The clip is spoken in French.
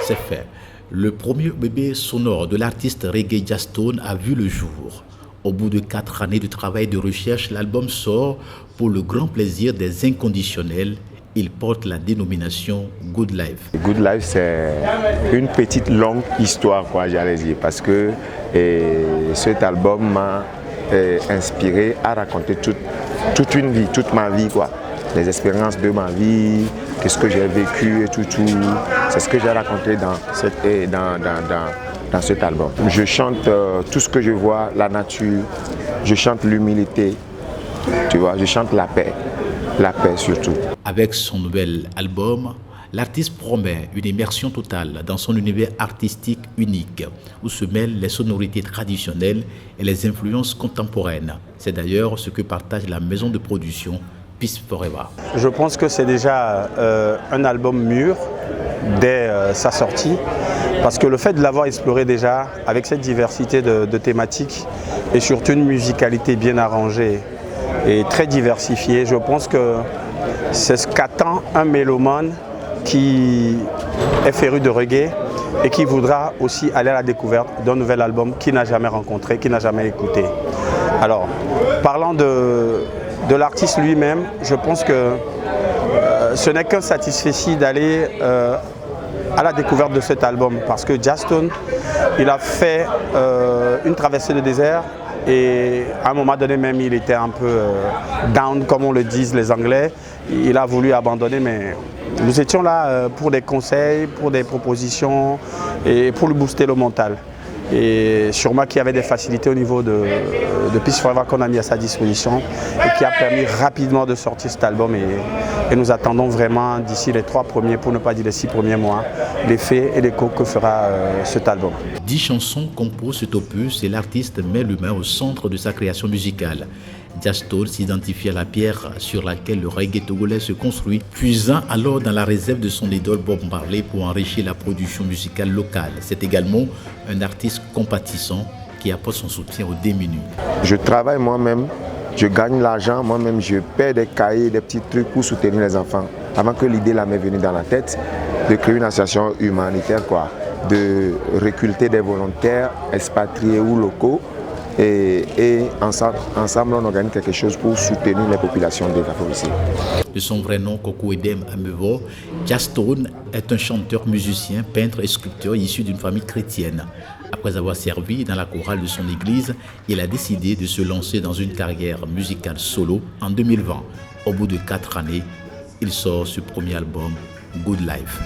c'est fait. Le premier bébé sonore de l'artiste reggae Jastone a vu le jour. Au bout de 4 années de travail et de recherche, l'album sort pour le grand plaisir des inconditionnels. Il porte la dénomination Good Life. Good Life, c'est une petite longue histoire, j'allais dire, parce que cet album m'a inspiré à raconter toute une vie, toute ma vie, les expériences de ma vie, qu'est-ce que j'ai vécu et tout. C'est ce que j'ai raconté dans cet album. Je chante tout ce que je vois, la nature, je chante l'humilité, tu vois, je chante la paix surtout. Avec son nouvel album, l'artiste promet une immersion totale dans son univers artistique unique, où se mêlent les sonorités traditionnelles et les influences contemporaines. C'est d'ailleurs ce que partage la maison de production Peace Forever. Je pense que c'est déjà un album mûr dès sa sortie, parce que le fait de l'avoir exploré déjà avec cette diversité de thématiques et surtout une musicalité bien arrangée et très diversifiée, je pense que c'est ce qu'attend un mélomane qui est féru de reggae et qui voudra aussi aller à la découverte d'un nouvel album qu'il n'a jamais rencontré, qu'il n'a jamais écouté. Alors, parlant de l'artiste lui-même, je pense que ce n'est qu'un satisfait d'aller à la découverte de cet album, parce que Jastone, il a fait une traversée de désert et à un moment donné même il était un peu down, comme on le disent les Anglais. Il a voulu abandonner, mais nous étions là pour des conseils, pour des propositions et pour lui booster le mental. Et sûrement qu'il y avait des facilités au niveau de Peace Forever qu'on a mis à sa disposition et qui a permis rapidement de sortir cet album. Et nous attendons vraiment d'ici les 3 premiers, pour ne pas dire les 6 premiers mois, l'effet et l'écho que fera cet album. 10 chansons composent cet opus et l'artiste met l'humain au centre de sa création musicale. Jastone s'identifie à la pierre sur laquelle le reggae togolais se construit, puisant alors dans la réserve de son idole Bob Marley pour enrichir la production musicale locale. C'est également un artiste compatissant qui apporte son soutien aux démunis. Je travaille moi-même, je gagne l'argent, moi-même je paie des cahiers, des petits trucs pour soutenir les enfants. Avant que l'idée m'est venue dans la tête de créer une association humanitaire, de recruter des volontaires expatriés ou locaux. Et ensemble, on organise quelque chose pour soutenir les populations défavorisées. De son vrai nom, Koko Edem Amevo, Jastone est un chanteur, musicien, peintre et sculpteur issu d'une famille chrétienne. Après avoir servi dans la chorale de son église, il a décidé de se lancer dans une carrière musicale solo en 2020. Au bout de 4 années, il sort ce premier album, Good Life.